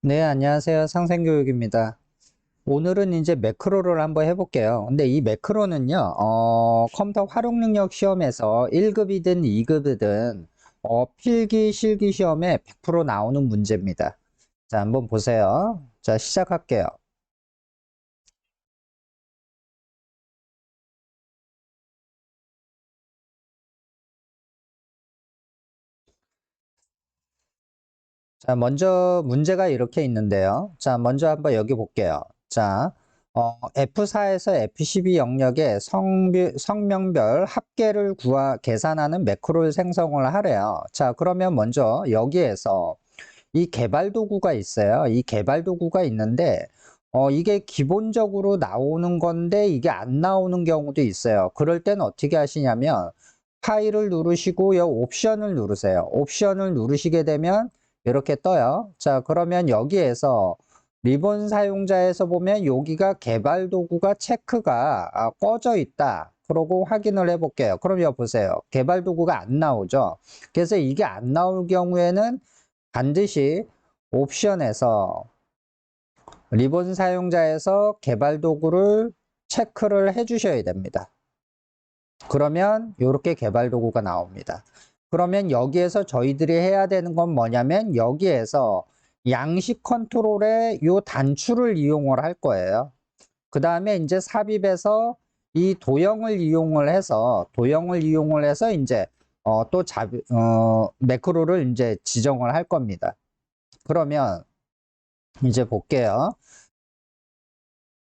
네, 안녕하세요. 상생교육입니다. 오늘은 이제 매크로를 한번 해볼게요. 근데 이 매크로는요, 컴퓨터 활용 능력 시험에서 1급이든 2급이든, 필기, 실기 시험에 100% 나오는 문제입니다. 자, 한번 보세요. 자, 시작할게요. 자, 먼저 문제가 이렇게 있는데요. 자, 먼저 한번 여기 볼게요. 자, F4에서 F12 영역의 성명별 합계를 계산하는 매크로를 생성을 하래요. 자, 그러면 먼저 여기에서 이 개발 도구가 있어요. 이 개발 도구가 있는데, 이게 기본적으로 나오는 건데 이게 안 나오는 경우도 있어요. 그럴 땐 어떻게 하시냐면, 파일을 누르시고 요 옵션을 누르세요. 옵션을 누르시게 되면 이렇게 떠요. 자, 그러면 여기에서 리본 사용자에서 보면 여기가 개발 도구가 체크가 꺼져 있다. 그러고 확인을 해 볼게요. 그럼 여기 보세요. 개발 도구가 안 나오죠. 그래서 이게 안 나올 경우에는 반드시 옵션에서 리본 사용자에서 개발 도구를 체크를 해 주셔야 됩니다. 그러면 이렇게 개발 도구가 나옵니다. 그러면 여기에서 저희들이 해야 되는 건 뭐냐면 여기에서 양식 컨트롤의 요 단추를 이용을 할 거예요. 그 다음에 이제 삽입해서 이 도형을 이용을 해서 이제 매크로를 이제 지정을 할 겁니다. 그러면 이제 볼게요.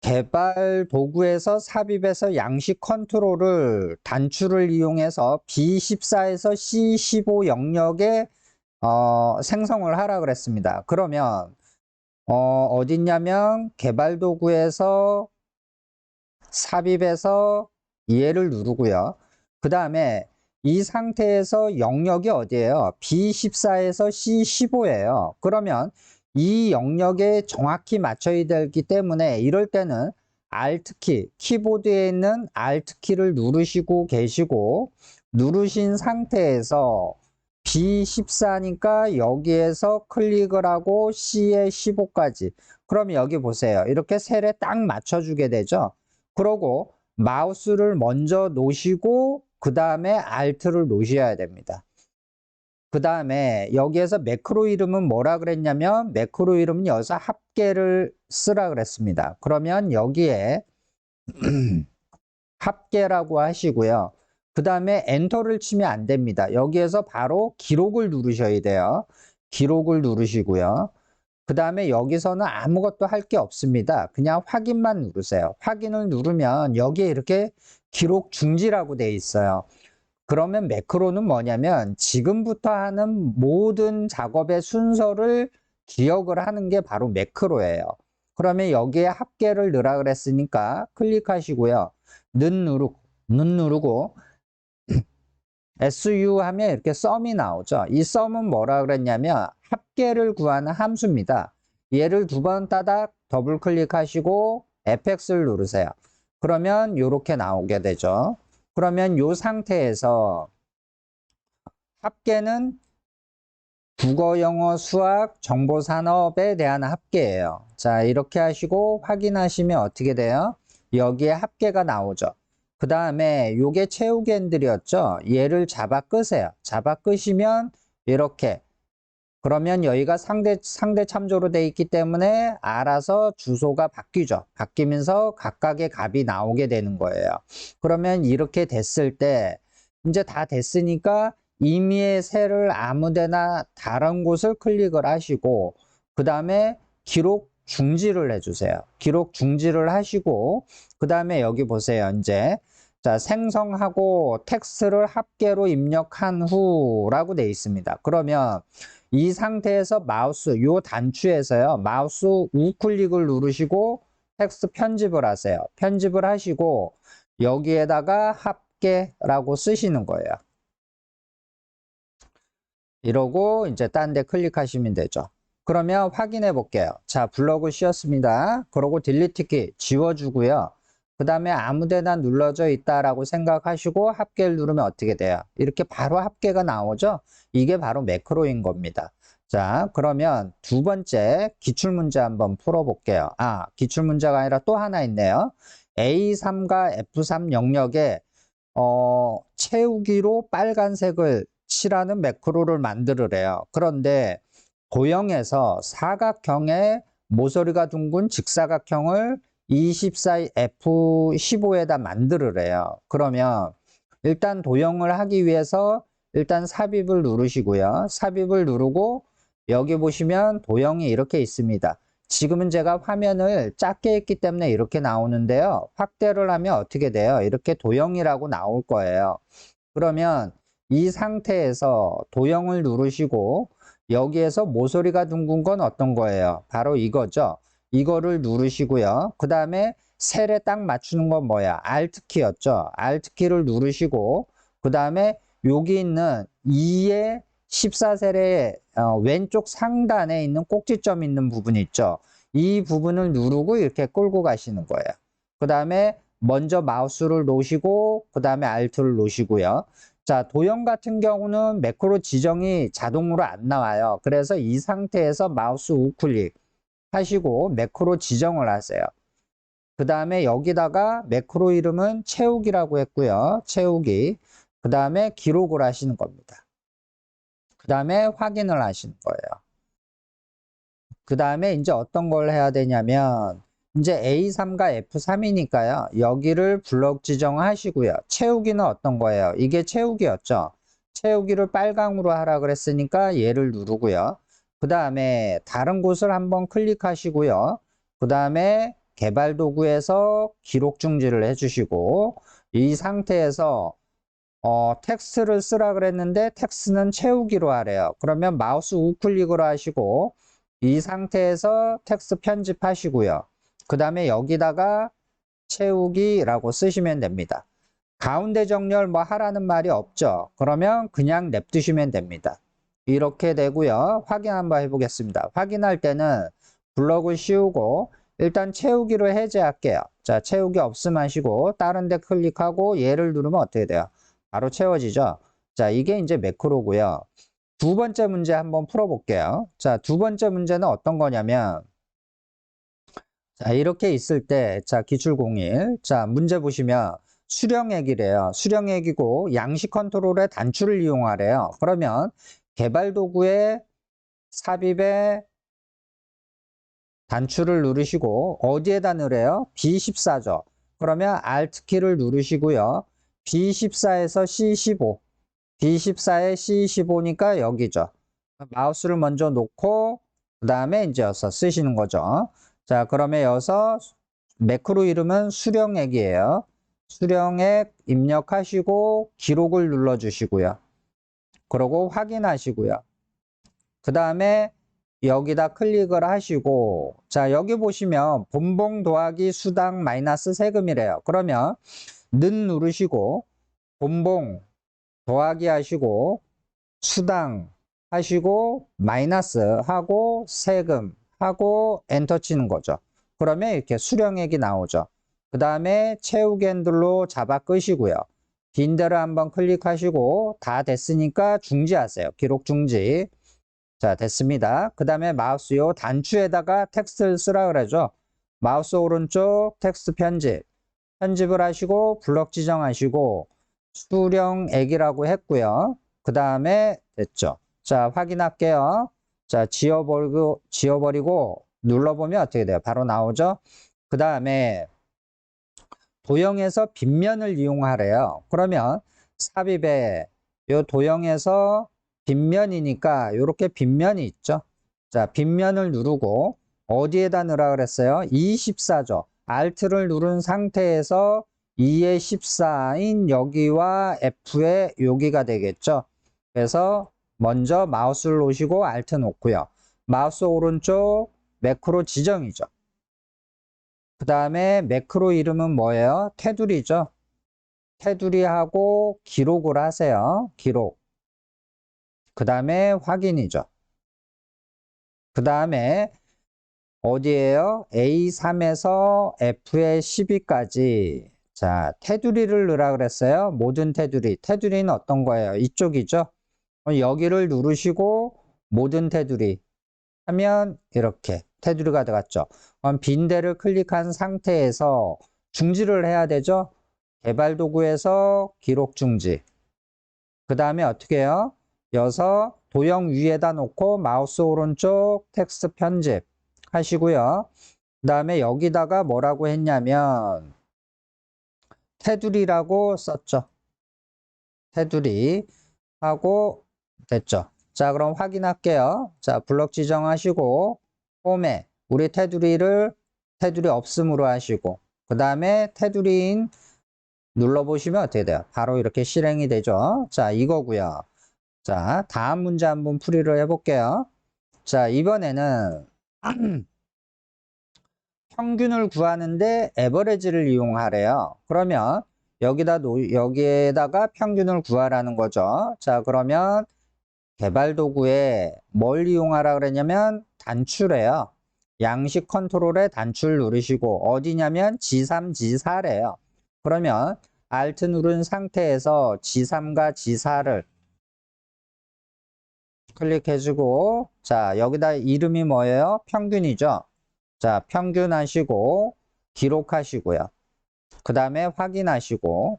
개발 도구에서 삽입해서 양식 컨트롤을 단추를 이용해서 B14에서 C15 영역에 생성을 하라 그랬습니다. 그러면 어딨냐면 개발 도구에서 삽입해서 얘를 누르고요. 그 다음에 이 상태에서 영역이 어디예요? B14에서 C15예요. 그러면 이 영역에 정확히 맞춰야 되기 때문에 이럴 때는 Alt키, 키보드에 있는 Alt키를 누르시고 계시고 누르신 상태에서 B14니까 여기에서 클릭을 하고 C에 15까지. 그럼 여기 보세요. 이렇게 셀에 딱 맞춰주게 되죠. 그러고 마우스를 먼저 놓으시고 그 다음에 Alt를 놓으셔야 됩니다. 그 다음에 여기에서 매크로 이름은 뭐라 그랬냐면 매크로 이름은 여기서 합계를 쓰라 그랬습니다. 그러면 여기에 합계라고 하시고요. 그 다음에 엔터를 치면 안 됩니다. 여기에서 바로 기록을 누르셔야 돼요. 기록을 누르시고요. 그 다음에 여기서는 아무것도 할 게 없습니다. 그냥 확인만 누르세요. 확인을 누르면 여기에 이렇게 기록 중지라고 돼 있어요. 그러면 매크로는 뭐냐면 지금부터 하는 모든 작업의 순서를 기억을 하는 게 바로 매크로예요. 그러면 여기에 합계를 넣으라 그랬으니까 클릭하시고요. 는 누르고 SU 하면 이렇게 썸이 나오죠. 이 썸은 뭐라 그랬냐면 합계를 구하는 함수입니다. 얘를 두 번 따닥 더블 클릭하시고 fx를 누르세요. 그러면 이렇게 나오게 되죠. 그러면 이 상태에서 합계는 국어, 영어, 수학, 정보산업에 대한 합계예요. 자, 이렇게 하시고 확인하시면 어떻게 돼요? 여기에 합계가 나오죠. 그 다음에 요게 채우기엔들이었죠. 얘를 잡아 끄세요. 잡아 끄시면 이렇게. 그러면 여기가 상대 참조로 돼 있기 때문에 알아서 주소가 바뀌죠. 바뀌면서 각각의 값이 나오게 되는 거예요. 그러면 이렇게 됐을 때 이제 다 됐으니까 임의의 셀을 아무데나 다른 곳을 클릭을 하시고 그 다음에 기록 중지를 해주세요. 기록 중지를 하시고 그 다음에 여기 보세요. 이제 자, 생성하고 텍스트를 합계로 입력한 후라고 되어 있습니다. 그러면 이 상태에서 마우스 요 단추에서요. 마우스 우클릭을 누르시고 텍스트 편집을 하세요. 편집을 하시고 여기에다가 합계라고 쓰시는 거예요. 이러고 이제 딴 데 클릭하시면 되죠. 그러면 확인해 볼게요. 자, 블럭을 씌웠습니다. 그러고 딜리트 키 지워주고요. 그 다음에 아무데나 눌러져 있다라고 생각하시고 합계를 누르면 어떻게 돼요? 이렇게 바로 합계가 나오죠? 이게 바로 매크로인 겁니다. 자, 그러면 두 번째 기출문제 한번 풀어볼게요. 기출문제가 아니라 또 하나 있네요. A3과 F3 영역에 채우기로 빨간색을 칠하는 매크로를 만들으래요. 그런데 도형에서 사각형의 모서리가 둥근 직사각형을 24 F15에다 만들으래요. 그러면 일단 도형을 하기 위해서 일단 삽입을 누르시고요. 삽입을 누르고 여기 보시면 도형이 이렇게 있습니다. 지금은 제가 화면을 작게 했기 때문에 이렇게 나오는데요. 확대를 하면 어떻게 돼요? 이렇게 도형이라고 나올 거예요. 그러면 이 상태에서 도형을 누르시고 여기에서 모서리가 둥근 건 어떤 거예요? 바로 이거죠. 이거를 누르시고요. 그 다음에 셀에 딱 맞추는 건 뭐야? Alt키였죠. Alt키를 누르시고 그 다음에 여기 있는 2의 14셀의 왼쪽 상단에 있는 꼭지점 있는 부분 있죠. 이 부분을 누르고 이렇게 끌고 가시는 거예요. 그 다음에 먼저 마우스를 놓으시고 그 다음에 Alt를 놓으시고요. 자, 도형 같은 경우는 매크로 지정이 자동으로 안 나와요. 그래서 이 상태에서 마우스 우클릭 하시고 매크로 지정을 하세요. 그 다음에 여기다가 매크로 이름은 채우기라고 했고요. 채우기. 그 다음에 기록을 하시는 겁니다. 그 다음에 확인을 하시는 거예요. 그 다음에 이제 어떤 걸 해야 되냐면 이제 A3과 F3이니까요. 여기를 블록 지정하시고요. 채우기는 어떤 거예요? 이게 채우기였죠. 채우기를 빨강으로 하라 그랬으니까 얘를 누르고요. 그 다음에 다른 곳을 한번 클릭하시고요. 그 다음에 개발 도구에서 기록 중지를 해주시고 이 상태에서 텍스트를 쓰라 그랬는데 텍스트는 채우기로 하래요. 그러면 마우스 우클릭으로 하시고 이 상태에서 텍스트 편집하시고요. 그 다음에 여기다가 채우기라고 쓰시면 됩니다. 가운데 정렬 뭐 하라는 말이 없죠. 그러면 그냥 냅두시면 됩니다. 이렇게 되고요. 확인 한번 해보겠습니다. 확인할 때는 블럭을 씌우고 일단 채우기로 해제할게요. 자, 채우기 없음 하시고 다른 데 클릭하고 얘를 누르면 어떻게 돼요? 바로 채워지죠. 자, 이게 이제 매크로고요. 두 번째 문제 한번 풀어볼게요. 자, 두 번째 문제는 어떤 거냐면 자, 이렇게 있을 때, 자, 기출01. 자, 문제 보시면 수령액이래요. 수령액이고 양식 컨트롤의 단추를 이용하래요. 그러면 개발 도구에 삽입에 단추를 누르시고 어디에다 넣으래요? B14죠. 그러면 Alt키를 누르시고요. B14에서 C15. B14에 C15니까 여기죠. 마우스를 먼저 놓고 그 다음에 이제 여기서 쓰시는 거죠. 자, 그러면 여기서 매크로 이름은 수령액이에요. 수령액 입력하시고 기록을 눌러주시고요. 그러고 확인하시고요. 그 다음에 여기다 클릭을 하시고 자, 여기 보시면 본봉 더하기 수당 마이너스 세금이래요. 그러면 는 누르시고 본봉 더하기 하시고 수당 하시고 마이너스 하고 세금 하고 엔터 치는 거죠. 그러면 이렇게 수령액이 나오죠. 그 다음에 채우기 핸들로 잡아 끄시고요. 빈대를 한번 클릭하시고 다 됐으니까 중지하세요. 기록 중지. 자, 됐습니다. 그 다음에 마우스 요 단추에다가 텍스트를 쓰라 그러죠. 마우스 오른쪽 텍스트 편집. 편집을 하시고 블럭 지정하시고 수령액이라고 했고요. 그 다음에 됐죠. 자, 확인할게요. 자, 지워버리고 눌러보면 어떻게 돼요? 바로 나오죠. 그 다음에 도형에서 빗면을 이용하래요. 그러면 삽입에 요 도형에서 빗면이니까 이렇게 빗면이 있죠. 자, 빗면을 누르고 어디에다 넣으라 그랬어요? 24죠. Alt를 누른 상태에서 2의 14인 여기와 F의 여기가 되겠죠. 그래서 먼저 마우스를 놓으시고 Alt 놓고요. 마우스 오른쪽 매크로 지정이죠. 그 다음에 매크로 이름은 뭐예요? 테두리죠. 테두리하고 기록을 하세요. 기록. 그 다음에 확인이죠. 그 다음에 어디에요? A3에서 F의 12까지. 자, 테두리를 넣으라 그랬어요. 모든 테두리. 테두리는 어떤 거예요? 이쪽이죠. 여기를 누르시고 모든 테두리 하면 이렇게 테두리가 들어갔죠. 그럼 빈대를 클릭한 상태에서 중지를 해야 되죠. 개발 도구에서 기록 중지. 그 다음에 어떻게 해요? 여서 도형 위에다 놓고 마우스 오른쪽 텍스트 편집 하시고요. 그 다음에 여기다가 뭐라고 했냐면 테두리라고 썼죠. 테두리 하고 됐죠. 자, 그럼 확인할게요. 자, 블럭 지정하시고 홈에 우리 테두리 없음으로 하시고 그 다음에 테두리인 눌러보시면 어떻게 돼요? 바로 이렇게 실행이 되죠. 자, 이거고요. 자, 다음 문제 한번 풀이를 해볼게요. 자, 이번에는 평균을 구하는데 에버리지를 이용하래요. 그러면 여기에다가 평균을 구하라는 거죠. 자, 그러면 개발 도구에 뭘 이용하라 그랬냐면 단추래요. 양식 컨트롤에 단추를 누르시고 어디냐면 G3, G4래요. 그러면 Alt 누른 상태에서 G3과 G4를 클릭해주고 자, 여기다 이름이 뭐예요? 평균이죠. 자, 평균 하시고 기록하시고요. 그 다음에 확인하시고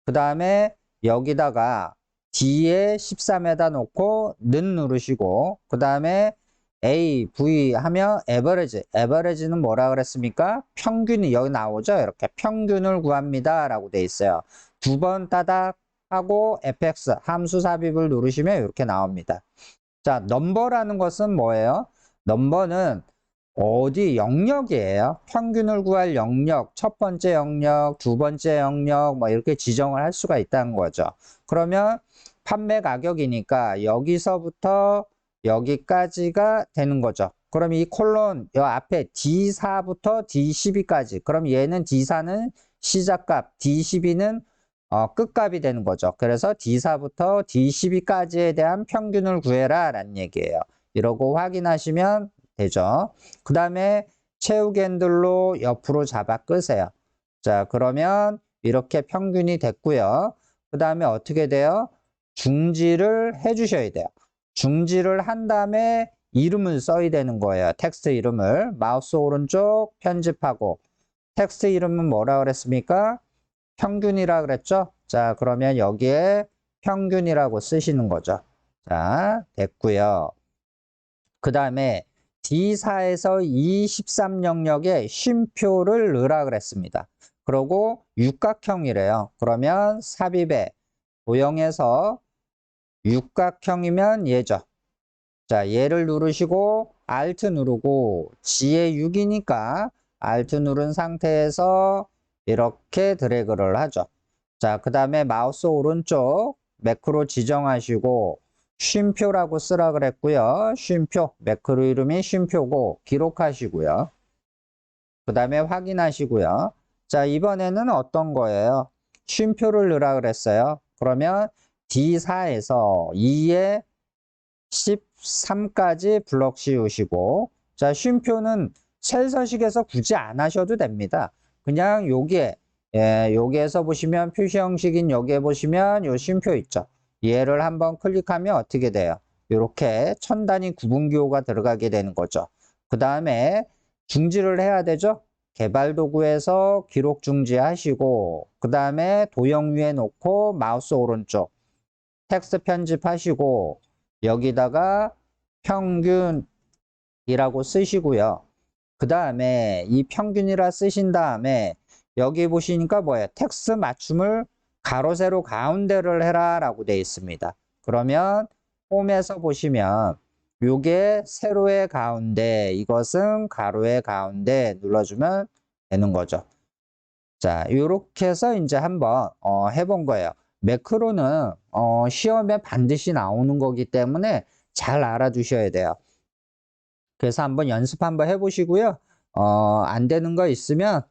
그 다음에 여기다가 D에 13에다 놓고 는 누르시고 그 다음에 A, V 하면 에버리지는 뭐라 그랬습니까? 평균이 여기 나오죠. 이렇게 평균을 구합니다 라고 돼 있어요. 두 번 따닥 하고 fx 함수 삽입을 누르시면 이렇게 나옵니다. 자, 넘버라는 것은 뭐예요? 넘버는 어디 영역이에요. 평균을 구할 영역, 첫 번째 영역, 두 번째 영역 뭐 이렇게 지정을 할 수가 있다는 거죠. 그러면 판매 가격이니까 여기서부터 여기까지가 되는 거죠. 그럼 이 콜론 요 앞에 D4부터 D12까지. 그럼 얘는 D4는 시작값, D12는 끝값이 되는 거죠. 그래서 D4부터 D12까지에 대한 평균을 구해라 라는 얘기예요. 이러고 확인하시면 되죠. 그 다음에 채우기 핸들로 옆으로 잡아 끄세요. 자, 그러면 이렇게 평균이 됐고요. 그 다음에 어떻게 돼요? 중지를 해 주셔야 돼요. 중지를 한 다음에 이름을 써야 되는 거예요. 텍스트 이름을 마우스 오른쪽 편집하고 텍스트 이름은 뭐라 그랬습니까? 평균이라 그랬죠? 자, 그러면 여기에 평균이라고 쓰시는 거죠. 자, 됐고요. 그 다음에 D4에서 E13 영역에 쉼표를 넣으라 그랬습니다. 그러고 육각형이래요. 그러면 삽입에 도형에서 육각형이면 얘죠. 자, 얘를 누르시고 Alt 누르고 G에 6이니까 Alt 누른 상태에서 이렇게 드래그를 하죠. 자, 그 다음에 마우스 오른쪽 매크로 지정하시고 쉼표라고 쓰라 그랬고요. 쉼표, 매크로 이름이 쉼표고 기록하시고요. 그 다음에 확인하시고요. 자, 이번에는 어떤 거예요? 쉼표를 넣으라 그랬어요. 그러면 D4에서 2에 13까지 블럭 씌우시고 자, 쉼표는 셀 서식에서 굳이 안 하셔도 됩니다. 그냥 여기에서 보시면 표시 형식인 여기에 보시면 요 쉼표 있죠. 얘를 한번 클릭하면 어떻게 돼요? 이렇게 천 단위 구분 기호가 들어가게 되는 거죠. 그 다음에 중지를 해야 되죠. 개발 도구에서 기록 중지하시고 그 다음에 도형 위에 놓고 마우스 오른쪽 텍스트 편집하시고 여기다가 평균이라고 쓰시고요. 그 다음에 이 평균이라 쓰신 다음에 여기 보시니까 뭐예요? 텍스트 맞춤을 가로 세로 가운데를 해라 라고 되어 있습니다. 그러면 홈에서 보시면 요게 세로의 가운데 이것은 가로의 가운데 눌러주면 되는 거죠. 자, 요렇게 해서 이제 한번 해본 거예요. 매크로는 시험에 반드시 나오는 거기 때문에 잘 알아두셔야 돼요. 그래서 한번 연습 한번 해보시고요. 안 되는 거 있으면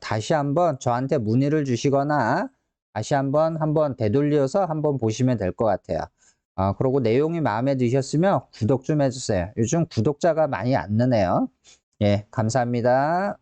다시 한번 저한테 문의를 주시거나 다시 한번 되돌려서 한번 보시면 될 것 같아요. 그리고 내용이 마음에 드셨으면 구독 좀 해주세요. 요즘 구독자가 많이 안 느네요. 예, 감사합니다.